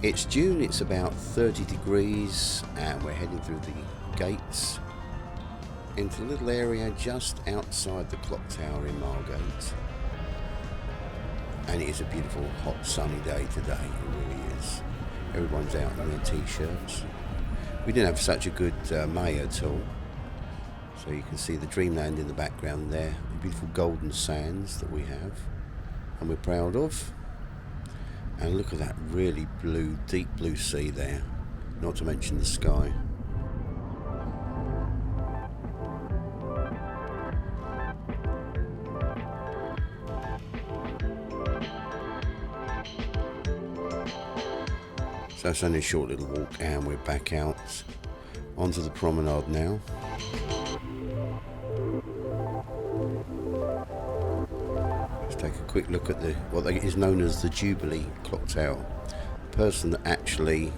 It's June, it's about 30 degrees, and we're heading through the gates into a little area just outside the clock tower in Margate. And it is a beautiful, hot, sunny day today, it really is. Everyone's out in their t-shirts. We didn't have such a good May at all. So you can see the Dreamland in the background there, the beautiful golden sands that we have, and we're proud of. And look at that really blue, deep blue sea there, not to mention the sky. So it's only a short little walk and we're back out onto the promenade now. Take a quick look at what is known as the Jubilee clock tower. The person that actually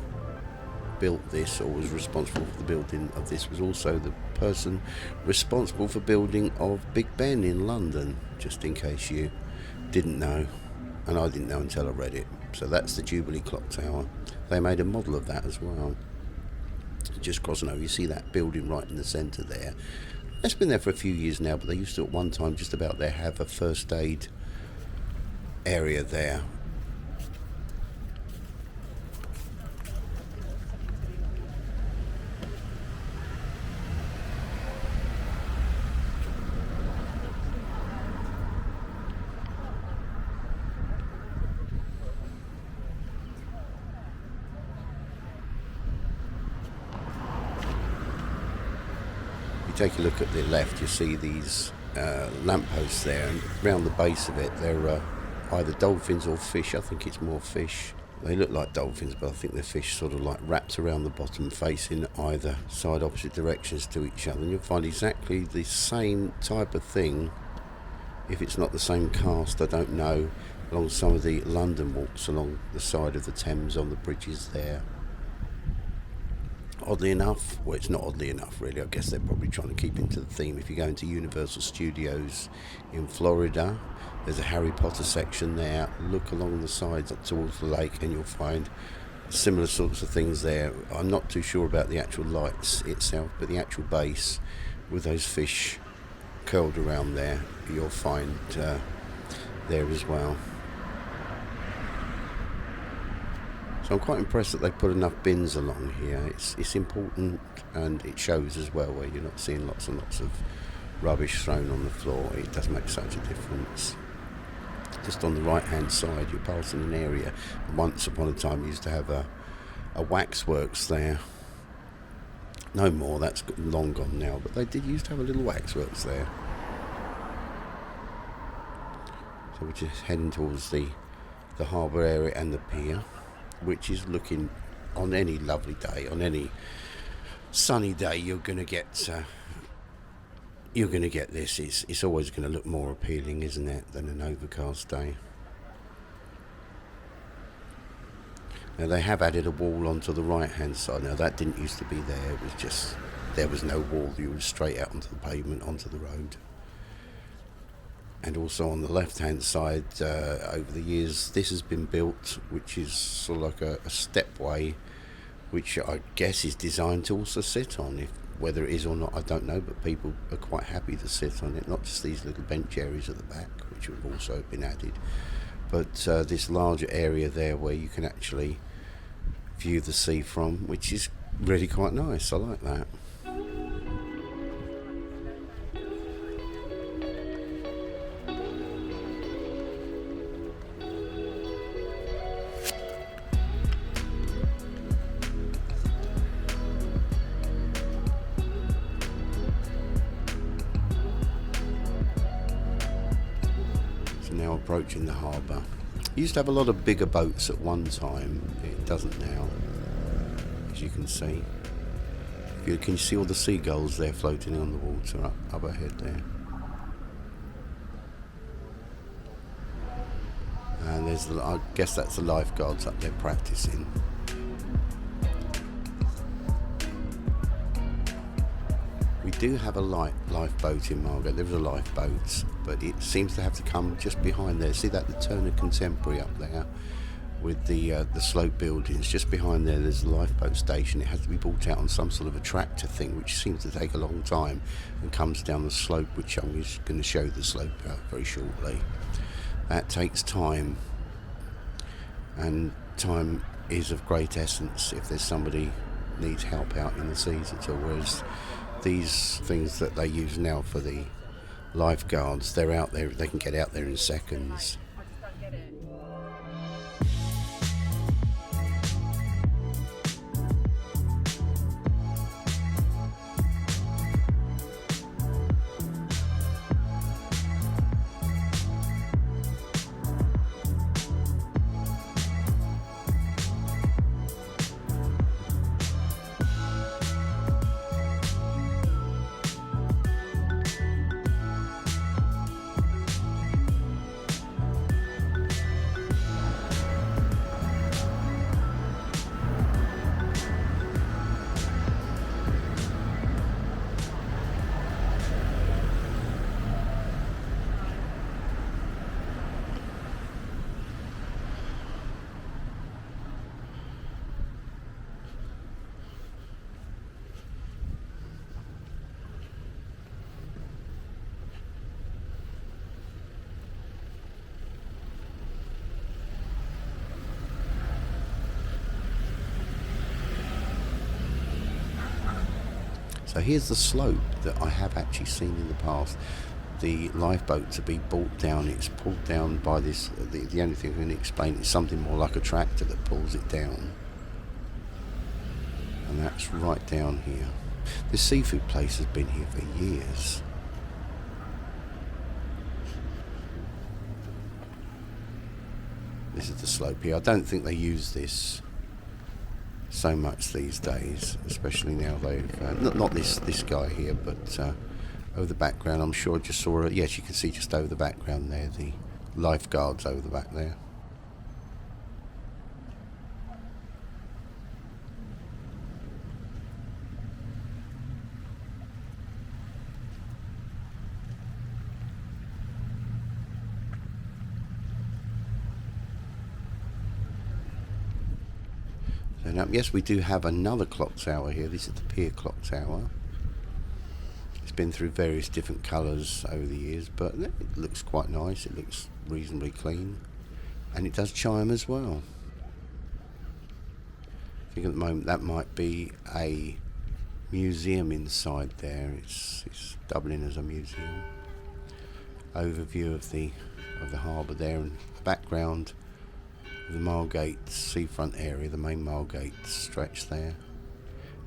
built this, or was responsible for the building of this, was also the person responsible for building of Big Ben in London, just in case you didn't know, and I didn't know until I read it. So that's the Jubilee clock tower. They made a model of that as well. Just crossing over, you see that building right in the centre there. It's been there for a few years now, but they used to at one time just about there have a first aid area there. You take a look at the left, you see these lampposts there, and round the base of it they're either dolphins or fish. I think it's more fish. They look like dolphins, but I think they're fish, sort of like wrapped around the bottom, facing either side, opposite directions to each other. And you'll find exactly the same type of thing, if it's not the same cast, I don't know, along some of the London walks along the side of the Thames on the bridges there. Oddly enough, well, it's not oddly enough really, I guess they're probably trying to keep into the theme. If you go into Universal Studios in Florida, there's a Harry Potter section there. Look along the sides up towards the lake and you'll find similar sorts of things there. I'm not too sure about the actual lights itself, but the actual base with those fish curled around there, you'll find there as well. So I'm quite impressed that they put enough bins along here. It's important, and it shows as well, where you're not seeing lots and lots of rubbish thrown on the floor. It does make such a difference. Just on the right hand side you're passing an area. Once upon a time you used to have a waxworks there. No more, that's long gone now, but they did used to have a little waxworks there. So we're just heading towards the harbour area and the pier, which is looking, on any lovely day, on any sunny day, you're going to get this. It's always going to look more appealing, isn't it, than an overcast day. Now they have added a wall onto the right hand side. Now that didn't used to be there. It was just, there was no wall. You were straight out onto the pavement, onto the road. And also on the left hand side, over the years this has been built, which is sort of like a stepway, which I guess is designed to also sit on. Whether it is or not I don't know, but people are quite happy to sit on it. Not just these little bench areas at the back, which have also been added, but this larger area there where you can actually view the sea from, which is really quite nice. I like that. Now approaching the harbour. It used to have a lot of bigger boats at one time. It doesn't now, as you can see. Can you see all the seagulls there floating on the water up ahead there? And there's I guess that's the lifeguards up there practicing. We do have a lifeboat in Margate. There is a lifeboat, but it seems to have to come just behind there. See that, the Turner Contemporary up there? with the slope buildings. Just behind there, there's the lifeboat station. It has to be brought out on some sort of a tractor thing, which seems to take a long time, and comes down the slope, which I'm just going to show the slope out very shortly. That takes time, and time is of great essence if there's somebody needs help out in the seas at all. Whereas these things that they use now for the lifeguards, they're out there, they can get out there in seconds. So here's the slope that I have actually seen in the past. The lifeboat to be brought down, it's pulled down by this, the only thing I can explain is something more like a tractor that pulls it down. And that's right down here. This seafood place has been here for years. This is the slope here. I don't think they use this so much these days, especially now they've not this guy here, but over the background, I'm sure I just saw it. Yes, you can see just over the background there, the lifeguards over the back there. Yes, we do have another clock tower here. This is the Pier clock tower. It's been through various different colours over the years, but it looks quite nice. It looks reasonably clean, and it does chime as well. I think at the moment that might be a museum inside there. It's doubling as a museum. Overview of the harbour there, and background the Margate Seafront area, the main Margate stretch there.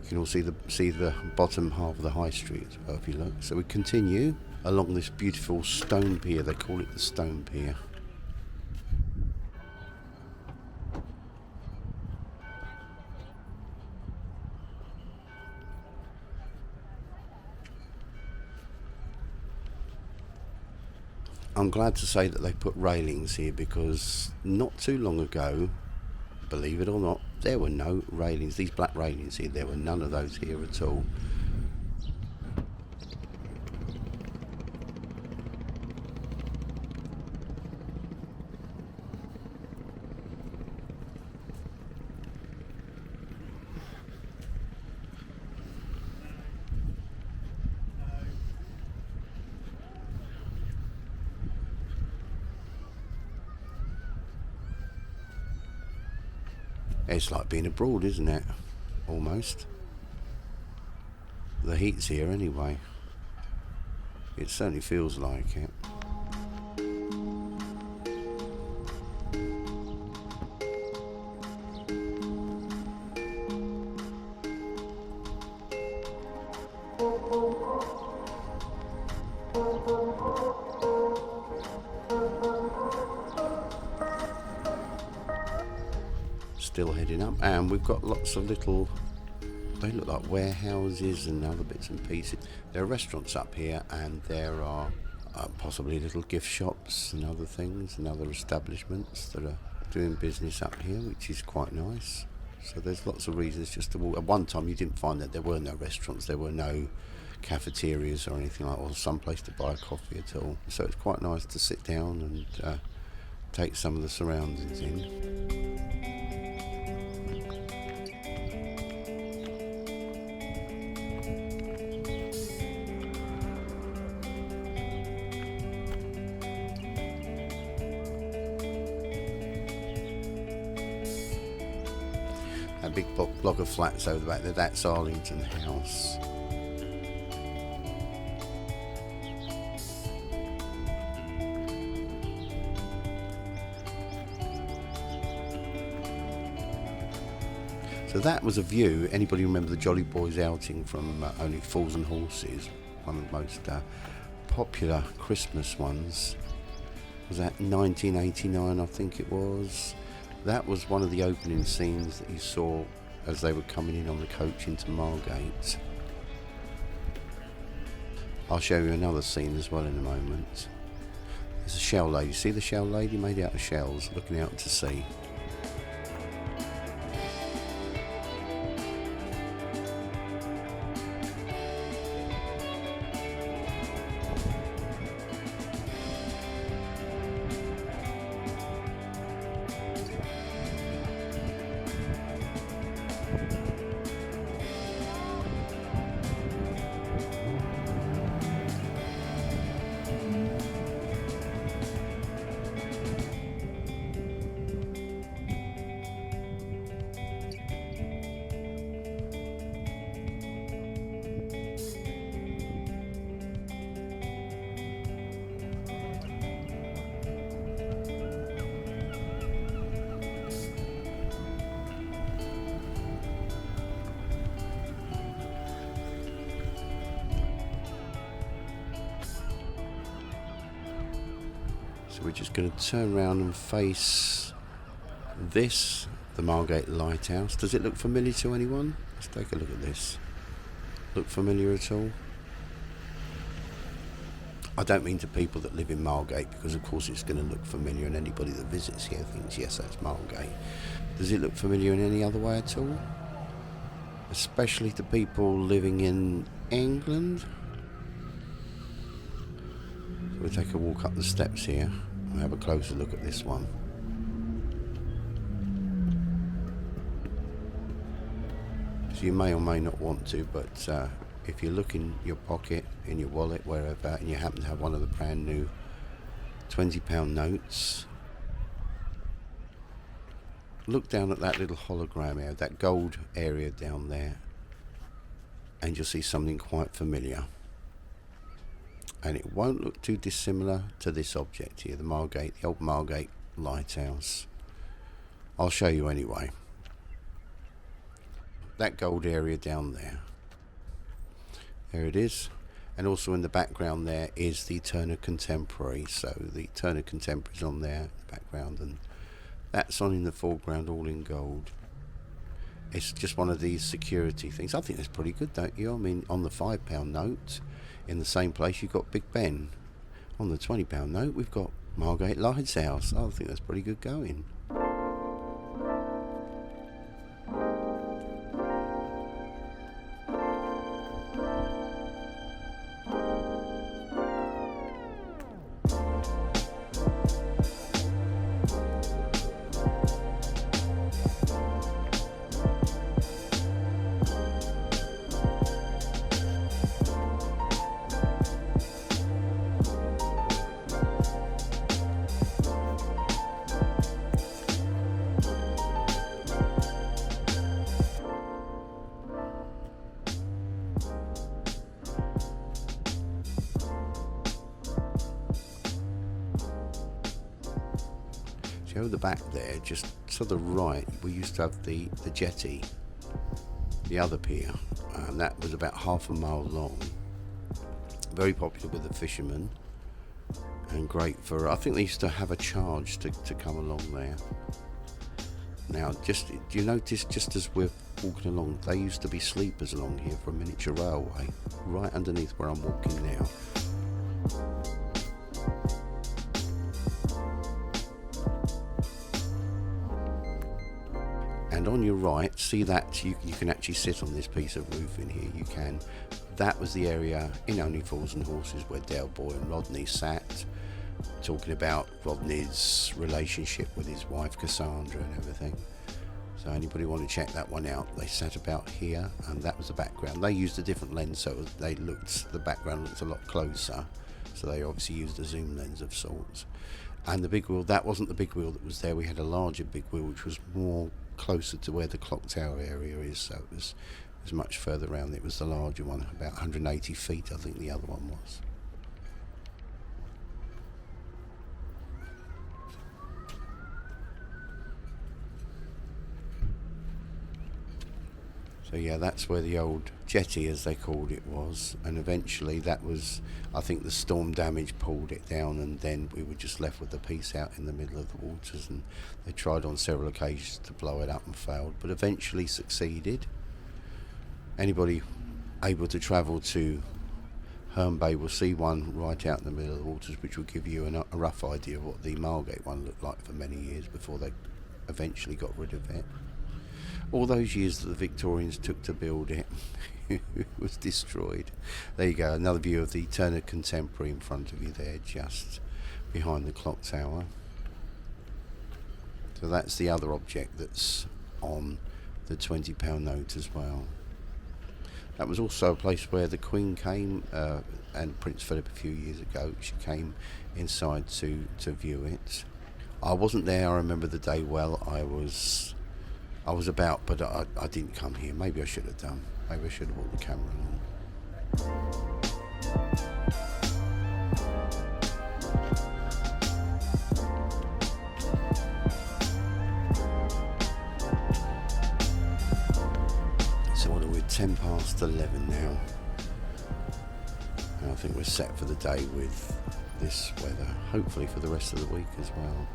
You can all see the bottom half of the high street as well if you look. So we continue along this beautiful stone pier. They call it the Stone Pier. I'm glad to say that they put railings here, because not too long ago, believe it or not, there were no railings. These black railings here, there were none of those here at all. It's like being abroad, isn't it? Almost. The heat's here anyway. It certainly feels like it. Still heading up, and we've got lots of little, they look like warehouses and other bits and pieces. There are restaurants up here, and there are possibly little gift shops and other things and other establishments that are doing business up here, which is quite nice. So there's lots of reasons just to walk. At one time you didn't find that there were no restaurants, there were no cafeterias or anything like that, or some place to buy a coffee at all. So it's quite nice to sit down and take some of the surroundings in. A big block of flats over the back there, that's Arlington House. So that was a view. Anybody remember the Jolly Boys outing from Only Fools and Horses? One of the most popular Christmas ones. Was that 1989, I think it was? That was one of the opening scenes that you saw as they were coming in on the coach into Margate. I'll show you another scene as well in a moment. There's a shell lady. See the shell lady made out of shells looking out to sea? So we're just going to turn around and face this, the Margate Lighthouse. Does it look familiar to anyone? Let's take a look at this. Look familiar at all? I don't mean to people that live in Margate, because of course it's going to look familiar, and anybody that visits here thinks, yes, that's Margate. Does it look familiar in any other way at all? Especially to people living in England? So we'll take a walk up the steps here and have a closer look at this one. So you may or may not want to, but if you look in your pocket, in your wallet, wherever, and you happen to have one of the brand new £20 notes, look down at that little hologram area, that gold area down there, and you'll see something quite familiar. And it won't look too dissimilar to this object here, the old Margate Lighthouse. I'll show you anyway. That gold area down there. There it is. And also in the background there is the Turner Contemporary. So the Turner Contemporary is on there in the background, and that's on in the foreground, all in gold. It's just one of these security things. I think that's pretty good, don't you? I mean, on the £5 note, in the same place you've got Big Ben. On the £20 note, we've got Margate Lighthouse. I think that's pretty good going. Over the back there, just to the right, we used to have the jetty, the other pier, and that was about half a mile long. Very popular with the fishermen, and great for, I think they used to have a charge to come along there. Now, do you notice, just as we're walking along, they used to be sleepers along here for a miniature railway, right underneath where I'm walking now. And on your right, see that you can actually sit on this piece of roof in here. You can. That was the area in Only Fools and Horses where Dale Boy and Rodney sat, talking about Rodney's relationship with his wife Cassandra and everything. So anybody want to check that one out? They sat about here, and that was the background. They used a different lens, so the background looked a lot closer. So they obviously used a zoom lens of sorts. And the big wheel, that wasn't the big wheel that was there. We had a larger big wheel, which was more closer to where the clock tower area is, so it was much further around. It was the larger one, about 180 feet I think the other one was. So yeah, that's where the old jetty, as they called it, was, and eventually that was, I think the storm damage pulled it down, and then we were just left with the piece out in the middle of the waters, and they tried on several occasions to blow it up and failed, but eventually succeeded. Anybody able to travel to Herne Bay will see one right out in the middle of the waters, which will give you a rough idea of what the Margate one looked like for many years before they eventually got rid of it. All those years that the Victorians took to build it, it was destroyed. There you go, another view of the Turner Contemporary in front of you there, just behind the clock tower. So that's the other object that's on the £20 note as well. That was also a place where the Queen came, and Prince Philip a few years ago. She came inside to view it. I wasn't there, I remember the day well. I was about, but I didn't come here. Maybe I should have done. Maybe I should have brought the camera along. So what are we, 10 past 11 now. And I think we're set for the day with this weather. Hopefully for the rest of the week as well.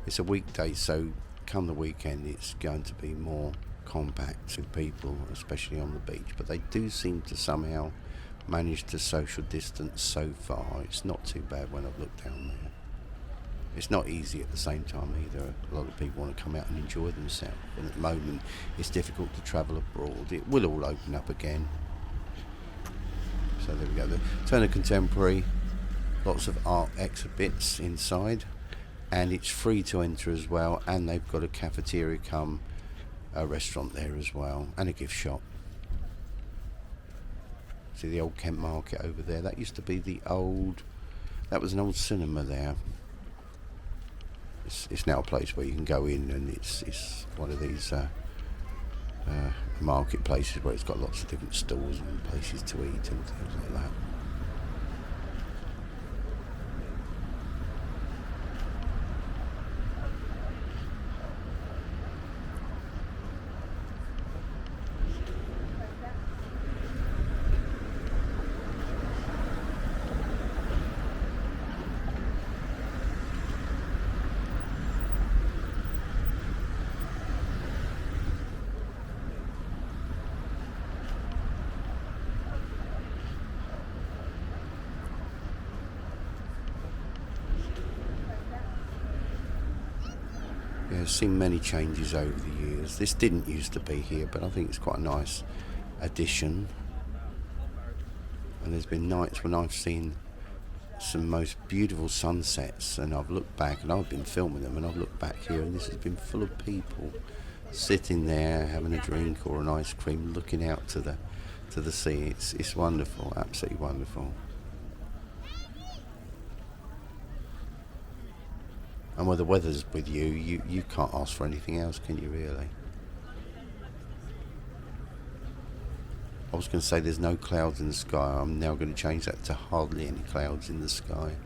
It's a weekday, so come the weekend it's going to be more compact with people, especially on the beach, but they do seem to somehow manage to social distance so far. It's not too bad when I've looked down there. It's not easy at the same time either. A lot of people want to come out and enjoy themselves, and at the moment it's difficult to travel abroad. It will all open up again. So there we go, the Turner Contemporary, lots of art exhibits inside. And it's free to enter as well, and they've got a cafeteria come a restaurant there as well, and a gift shop. See the old Kent Market over there? That used to be that was an old cinema there. It's now a place where you can go in, and it's one of these marketplaces where it's got lots of different stores and places to eat and things like that. Yeah, I've seen many changes over the years. This didn't used to be here, but I think it's quite a nice addition. And there's been nights when I've seen some most beautiful sunsets, and I've looked back, and I've been filming them, and I've looked back here, and this has been full of people sitting there having a drink or an ice cream, looking out to the sea. It's wonderful, absolutely wonderful. And when the weather's with you, you can't ask for anything else, can you really? I was going to say there's no clouds in the sky. I'm now going to change that to hardly any clouds in the sky.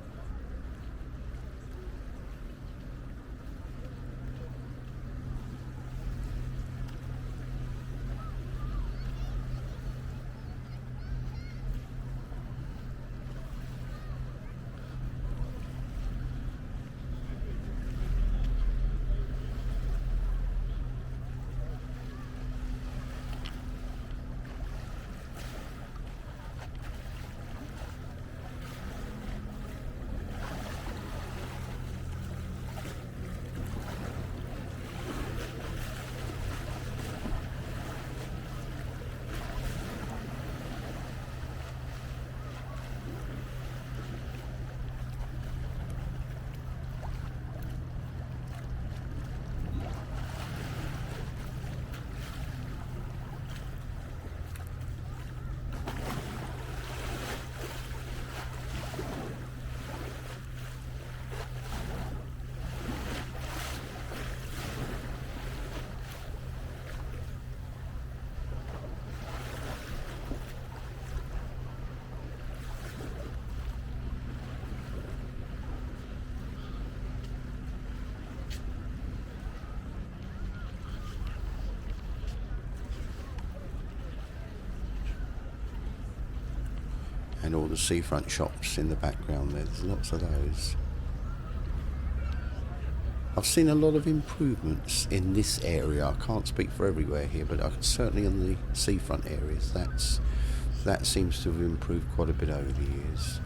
and all the seafront shops in the background there. There's lots of those. I've seen a lot of improvements in this area. I can't speak for everywhere here, but certainly in the seafront areas, that seems to have improved quite a bit over the years.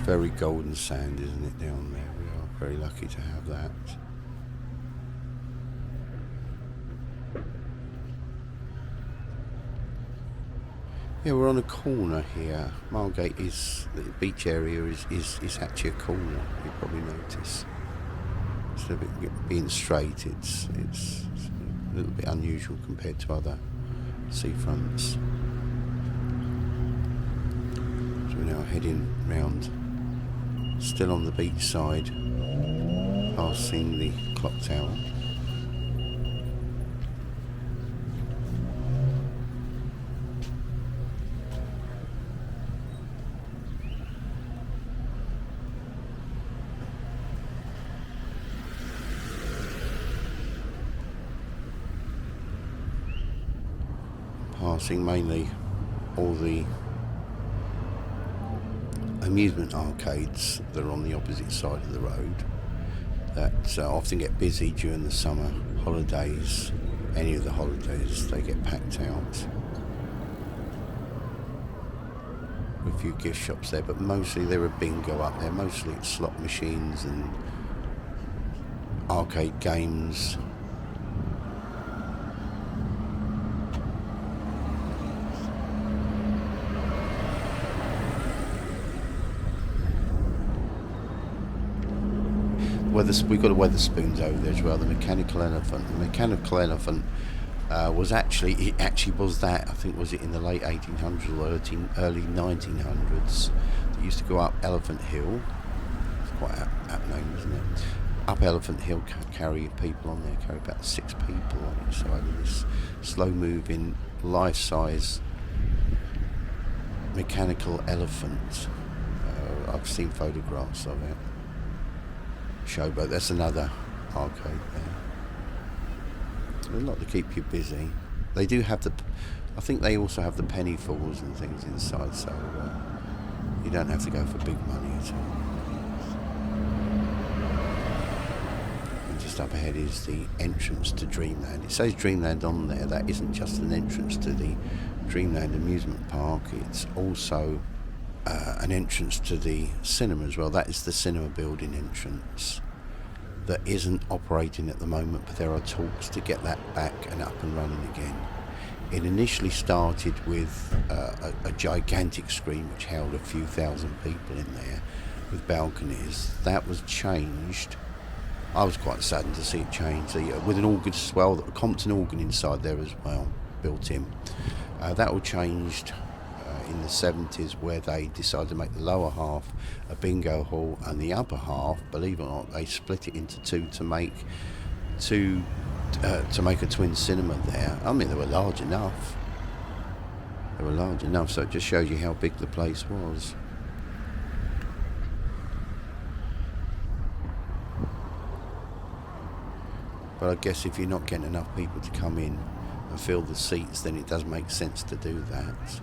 Very golden sand, isn't it, down there? We are very lucky to have that. Yeah, we're on a corner here. Margate the beach area is actually a corner, you probably notice. Instead of it being straight, it's a little bit unusual compared to other seafronts. So we're now heading round. Still on the beach side, passing the clock tower. Passing mainly all the amusement arcades that are on the opposite side of the road that often get busy during the summer holidays. Any of the holidays, they get packed out. A few gift shops there, but mostly there are bingo up there. Mostly it's slot machines and arcade games. We've got a Weatherspoons over there as well. The mechanical elephant. The mechanical elephant was actually that. I think was it in the late 1800s or early 1900s. It used to go up Elephant Hill. It's quite an apt name, isn't it? Up Elephant Hill, carry people on there. Carry about 6 people on each side of this slow-moving, life-size mechanical elephant. I've seen photographs of it. Showboat, that's another arcade there. A lot to keep you busy. They do have I think they also have the penny falls and things inside, so you don't have to go for big money at all. And just up ahead is the entrance to Dreamland. It says Dreamland on there. That isn't just an entrance to the Dreamland amusement park, it's also an entrance to the cinema as well. That is the cinema building entrance that isn't operating at the moment, but there are talks to get that back and up and running again. It initially started with a gigantic screen which held a few thousand people in there with balconies. That was changed. I was quite saddened to see it change with an organ as well, a Compton organ inside there as well, built in. That all changed in the 70s, where they decided to make the lower half a bingo hall and the upper half, believe it or not, they split it into two to make a twin cinema there. I mean, they were large enough. So it just shows you how big the place was. But I guess if you're not getting enough people to come in and fill the seats, then it does make sense to do that.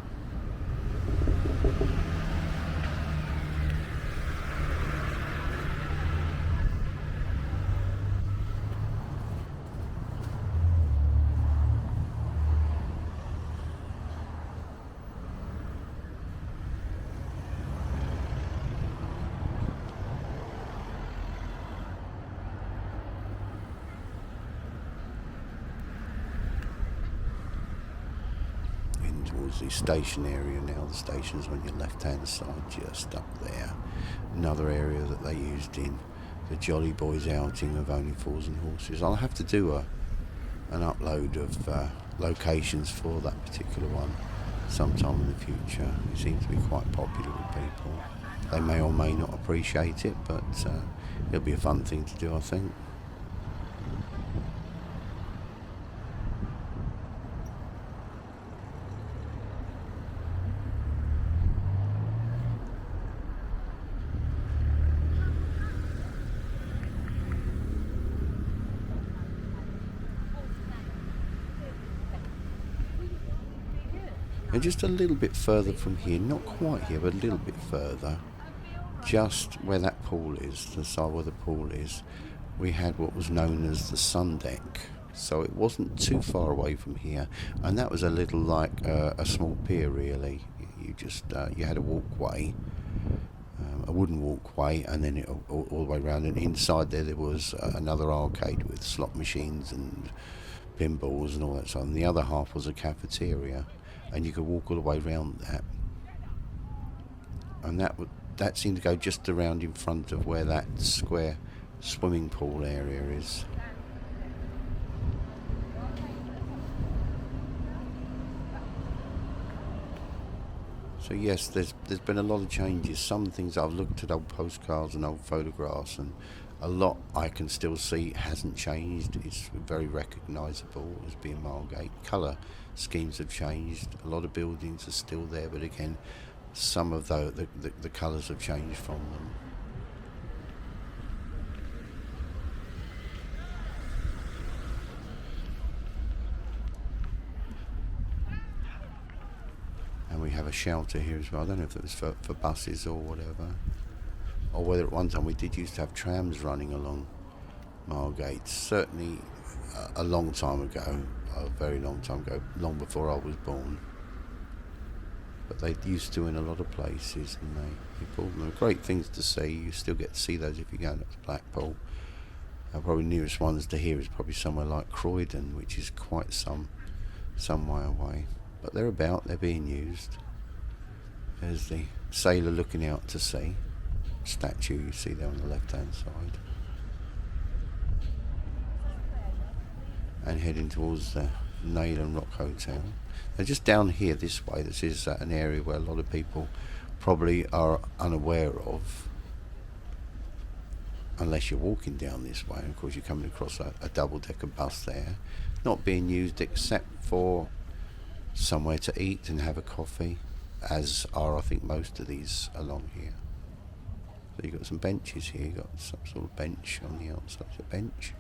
Towards the station area now. The station's on your left hand side, just up there. Another area that they used in the Jolly Boys outing of Only Fools and Horses. I'll have to do an upload of locations for that particular one. sometime in the future. It seems to be quite popular with people. They may or may not appreciate it, but it'll be a fun thing to do, I think. And just a little bit further from here, not quite here, but a little bit further, just where that pool is, the side where the pool is, we had what was known as the sun deck. So it wasn't too far away from here, and that was a little like a small pier, really. You just you had a walkway, a wooden walkway, and then all the way around, and inside there was another arcade with slot machines and pinballs and all that stuff, and the other half was a cafeteria. And you could walk all the way around that, and that seemed to go just around in front of where that square swimming pool area is. So yes, there's been a lot of changes. Some things I've looked at old postcards and old photographs, and a lot I can still see hasn't changed. It's very recognisable as being Margate. Colour schemes have changed. A lot of buildings are still there, but again, some of the colours have changed from them. And we have a shelter here as well. I don't know if it was for buses or whatever, or whether at one time we did used to have trams running along Margate. Certainly a long time ago, a very long time ago, long before I was born. But they used to in a lot of places, and they brought them. Great things to see. You still get to see those if you go up to Blackpool. Probably nearest ones to here is probably somewhere like Croydon, which is quite some way away. But they're about, they're being used. There's the sailor looking out to sea statue you see there on the left hand side. And heading towards the Nail and Rock Hotel. Now just down here this way, this is an area where a lot of people probably are unaware of, unless you're walking down this way. And of course you're coming across a double-decker bus there, not being used except for somewhere to eat and have a coffee, as are I think most of these along here. So you've got some benches here, you've got some sort of bench on the outside, a bench,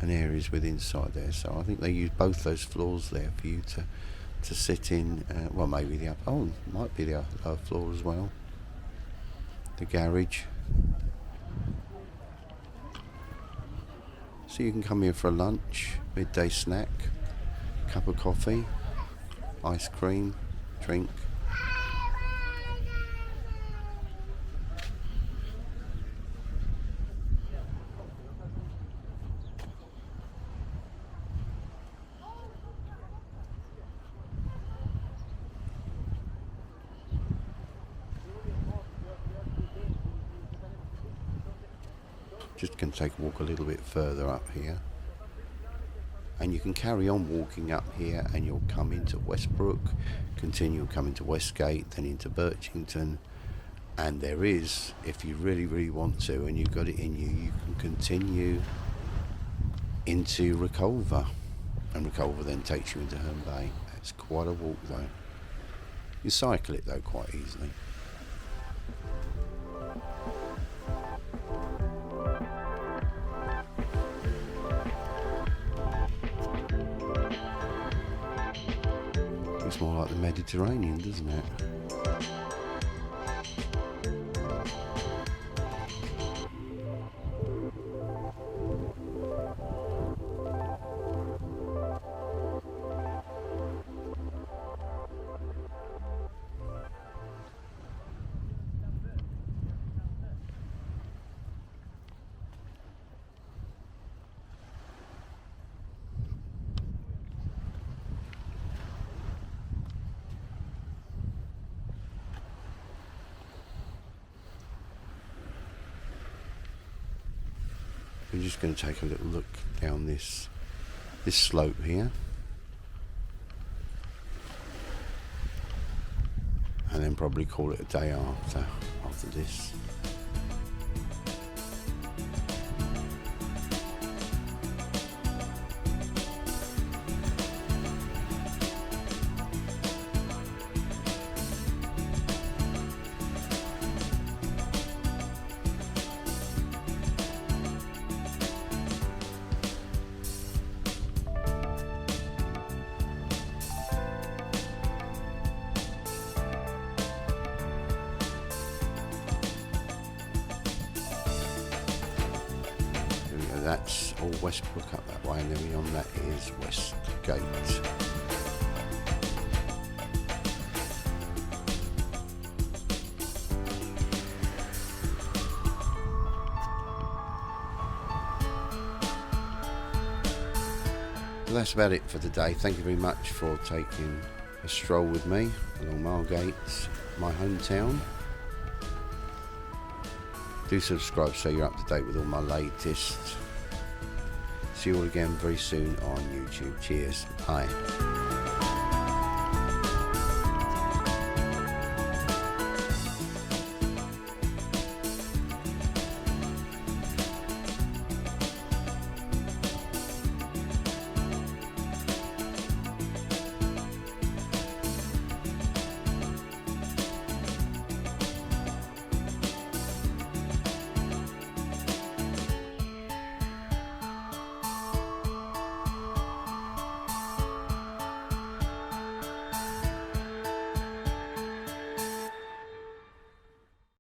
and areas with inside there. So I think they use both those floors there for you to sit in. Well, maybe the upper, might be the upper floor as well. The garage. So you can come here for a lunch, midday snack, cup of coffee, ice cream, drink. Just going to take a walk a little bit further up here, and you can carry on walking up here and you'll come into Westbrook, continue coming to Westgate, then into Birchington, and there is, if you really want to and you've got it in you, you can continue into Reculver, and Reculver then takes you into Herne Bay. It's quite a walk though. You cycle it though quite easily. It's more like the Mediterranean, doesn't it? We're just going to take a little look down this slope here. and then probably call it a day after this. That's all Westbrook up that way, and then beyond that is Westgate. So that's about it for today. Thank you very much for taking a stroll with me along Margate, my hometown. Do subscribe so you're up to date with all my latest. See you all again very soon on YouTube. Cheers. Bye.